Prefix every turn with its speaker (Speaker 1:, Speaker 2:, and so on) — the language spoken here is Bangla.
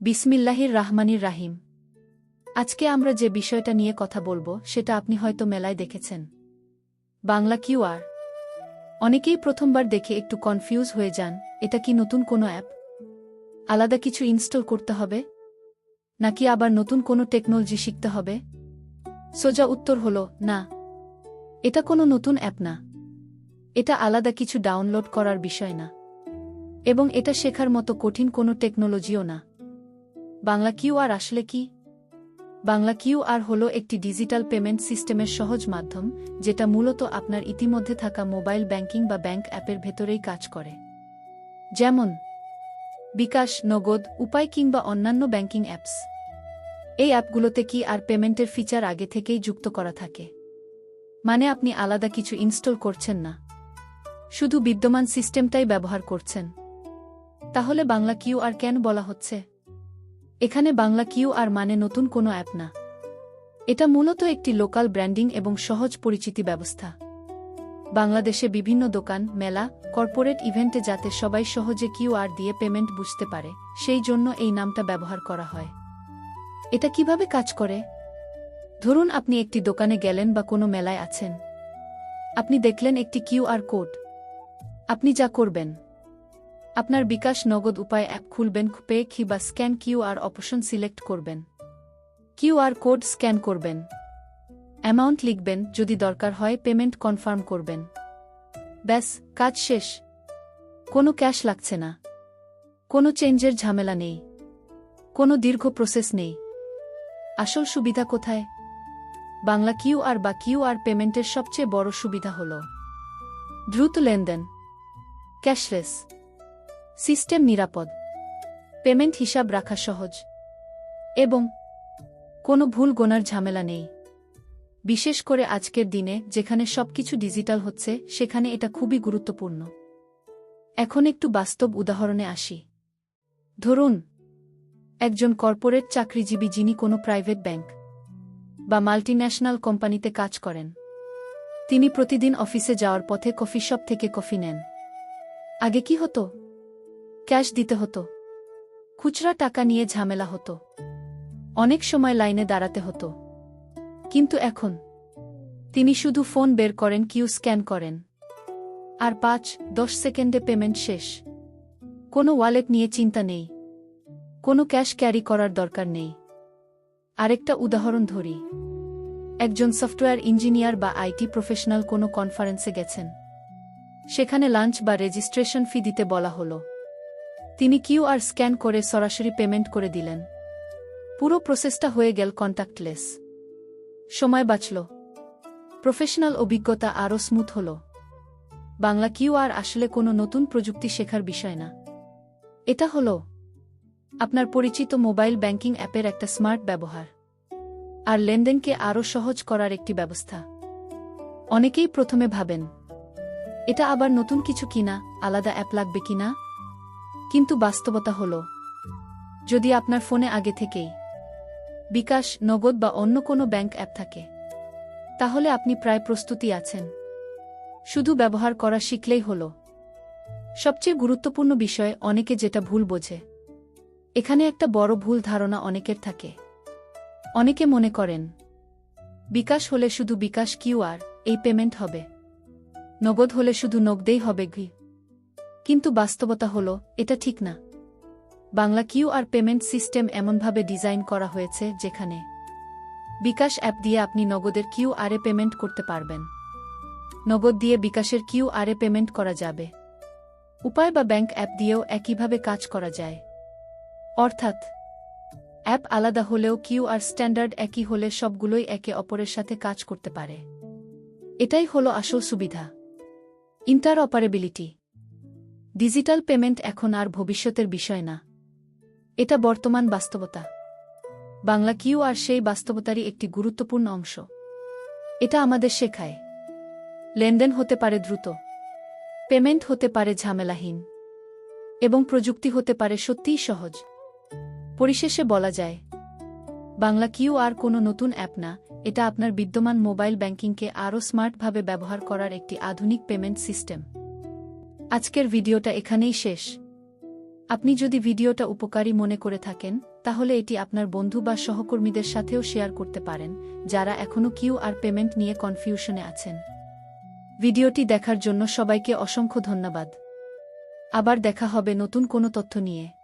Speaker 1: বিসমিল্লাহির রাহমানির রাহিম। আজকে আমরা যে বিষয়টা নিয়ে কথা বলবো সেটা আপনি হয়তো মেলায় দেখেছেন। বাংলা কিউআর। অনেকেই প্রথমবার দেখে একটু কনফিউজ হয়ে যান, এটা কি নতুন কোনো অ্যাপ? আলাদা কিছু ইনস্টল করতে হবে? নাকি আবার নতুন কোনো টেকনোলজি শিখতে হবে? সোজা উত্তর হলো না। এটা কোনো নতুন অ্যাপ না। এটা আলাদা কিছু ডাউনলোড করার বিষয় না। এবং এটা শেখার মতো কঠিন কোনো টেকনোলজিও না। বাংলা কিউআর আসলে কি? বাংলা কিউআর হলো একটি ডিজিটাল পেমেন্ট সিস্টেমের সহজ মাধ্যম, যেটা মূলত আপনার ইতিমধ্যে থাকা মোবাইল ব্যাংকিং বা ব্যাংক অ্যাপের ভেতরেই কাজ করে। যেমন বিকাশ, নগদ, উপায় কিংবা অন্যান্য ব্যাংকিং অ্যাপস। এই অ্যাপগুলোতে কিউআর পেমেন্টের ফিচার আগে থেকেই যুক্ত করা থাকে। মানে আপনি আলাদা কিছু ইনস্টল করছেন না, শুধু বিদ্যমান সিস্টেমটাই ব্যবহার করছেন। তাহলে বাংলা কিউআর কেন বলা হচ্ছে? এখানে বাংলা কিউআর মানে নতুন কোনো অ্যাপ না। এটা মূলত একটি লোকাল ব্র্যান্ডিং এবং সহজ পরিচিতি ব্যবস্থা। বাংলাদেশে বিভিন্ন দোকান, মেলা, কর্পোরেট ইভেন্টে যাতে সবাই সহজে কিউআর দিয়ে পেমেন্ট বুঝতে পারে, সেই জন্য এই নামটা ব্যবহার করা হয়। এটা কিভাবে কাজ করে? ধরুন আপনি একটি দোকানে গেলেন বা কোনো মেলায় আছেন। আপনি দেখলেন একটি কিউআর কোড। আপনি যা করবেন, আপনার বিকাশ, নগদ, উপায় অ্যাপ খুলবেন, পে বা স্ক্যান কিউআর অপশন সিলেক্ট করবেন। কিউআর কোড স্ক্যান করবেন। অ্যামাউন্ট লিখবেন, যদি দরকার হয় পেমেন্ট কনফার্ম করবেন। ব্যাস, কাজ শেষ। কোনো ক্যাশ লাগছে না। কোনো চেঞ্জের ঝামেলা নেই। কোনো দীর্ঘ প্রসেস নেই। আসল সুবিধা কোথায়? বাংলা কিউআর বা কিউআর পেমেন্টের সবচেয়ে বড় সুবিধা হল দ্রুত লেনদেন, ক্যাশলেস, সিস্টেম নিরাপদ, পেমেন্ট হিসাব রাখা সহজ, এবং কোনো ভুল গোনার ঝামেলা নেই। বিশেষ করে আজকের দিনে যেখানে সবকিছু ডিজিটাল হচ্ছে, সেখানে এটা খুবই গুরুত্বপূর্ণ। এখন একটু বাস্তব উদাহরণে আসি। ধরুন একজন কর্পোরেট চাকরিজীবী যিনি কোনো প্রাইভেট ব্যাংক বা মাল্টিন্যাশনাল কোম্পানিতে কাজ করেন। তিনি প্রতিদিন অফিসে যাওয়ার পথে কফি শপ থেকে কফি নেন। আগে কি হতো? ক্যাশ দিতে হতো। খুচরা টাকা নিয়ে ঝামেলা হতো। অনেক সময় লাইনে দাঁড়াতে হতো। কিন্তু এখন তিনি শুধু ফোন বের করেন, কিউ স্ক্যান করেন, আর 5-10 সেকেন্ডে পেমেন্ট শেষ। কোনো ওয়ালেট নিয়ে চিন্তা নেই। কোনো ক্যাশ ক্যারি করার দরকার নেই। আরেকটা উদাহরণ ধরি। একজন সফটওয়্যার ইঞ্জিনিয়ার বা আইটি প্রফেশনাল কোনো কনফারেন্সে গেছেন। সেখানে লাঞ্চ বা রেজিস্ট্রেশন ফি দিতে বলা হলো। তিনি কিউআর স্ক্যান করে সরাসরি পেমেন্ট করে দিলেন। পুরো প্রসেসটা হয়ে গেল কন্টাক্টলেস। সময় বাঁচল। প্রফেশনাল অভিজ্ঞতা আরও স্মুথ হল। বাংলা কিউআর আসলে কোনো নতুন প্রযুক্তি শেখার বিষয় না। এটা হলো আপনার পরিচিত মোবাইল ব্যাংকিং অ্যাপের একটা স্মার্ট ব্যবহার, আর লেনদেনকে আরও সহজ করার একটি ব্যবস্থা। অনেকেই প্রথমে ভাবেন, এটা আবার নতুন কিছু কিনা, আলাদা অ্যাপ লাগবে কিনা। কিন্তু বাস্তবতা হল, যদি আপনার ফোনে আগে থেকেই বিকাশ, নগদ বা অন্য কোনো ব্যাংক অ্যাপ থাকে, তাহলে আপনি প্রায় প্রস্তুতি আছেন। শুধু ব্যবহার করা শিখলেই হল। সবচেয়ে গুরুত্বপূর্ণ বিষয়, অনেকে যেটা ভুল বোঝে। এখানে একটা বড় ভুল ধারণা অনেকের থাকে। অনেকে মনে করেন বিকাশ হলে শুধু বিকাশ কিউআর এই পেমেন্ট হবে, নগদ হলে শুধু নগদেই হবে। কিন্তু বাস্তবতা হল এটা ঠিক না। বাংলা কিউআর পেমেন্ট সিস্টেম এমনভাবে ডিজাইন করা হয়েছে যেখানে বিকাশ অ্যাপ দিয়ে আপনি নগদের কিউআরে পেমেন্ট করতে পারবেন। নগদ দিয়ে বিকাশের কিউআরে পেমেন্ট করা যাবে। উপায় বা ব্যাংক অ্যাপ দিয়েও একইভাবে কাজ করা যায়। অর্থাৎ অ্যাপ আলাদা হলেও কিউআর স্ট্যান্ডার্ড একই হলে সবগুলোই একে অপরের সাথে কাজ করতে পারে। এটাই হলো আসল সুবিধা, ইন্টারঅপারেবিলিটি। ডিজিটাল পেমেন্ট এখন আর ভবিষ্যতের বিষয় না, এটা বর্তমান বাস্তবতা। বাংলা কিউআর সেই বাস্তবতারই একটি গুরুত্বপূর্ণ অংশ। এটা আমাদের শেখায় লেনদেন হতে পারে দ্রুত, পেমেন্ট হতে পারে ঝামেলাহীন, এবং প্রযুক্তি হতে পারে সত্যিই সহজ। পরিশেষে বলা যায়, বাংলা কিউআর কোনো নতুন অ্যাপ না, এটা আপনার বিদ্যমান মোবাইল ব্যাংকিংকে আরও স্মার্টভাবে ব্যবহার করার একটি আধুনিক পেমেন্ট সিস্টেম। আজকের ভিডিওটা এখানেই শেষ। আপনি যদি ভিডিওটা উপকারী মনে করে থাকেন তাহলে এটি আপনার বন্ধু বা সহকর্মীদের সাথেও শেয়ার করতে পারেন যারা এখনও কিউআর পেমেন্ট নিয়ে কনফিউশনে আছেন। ভিডিওটি দেখার জন্য সবাইকে অসংখ্য ধন্যবাদ। আবার দেখা হবে নতুন কোনো তথ্য নিয়ে।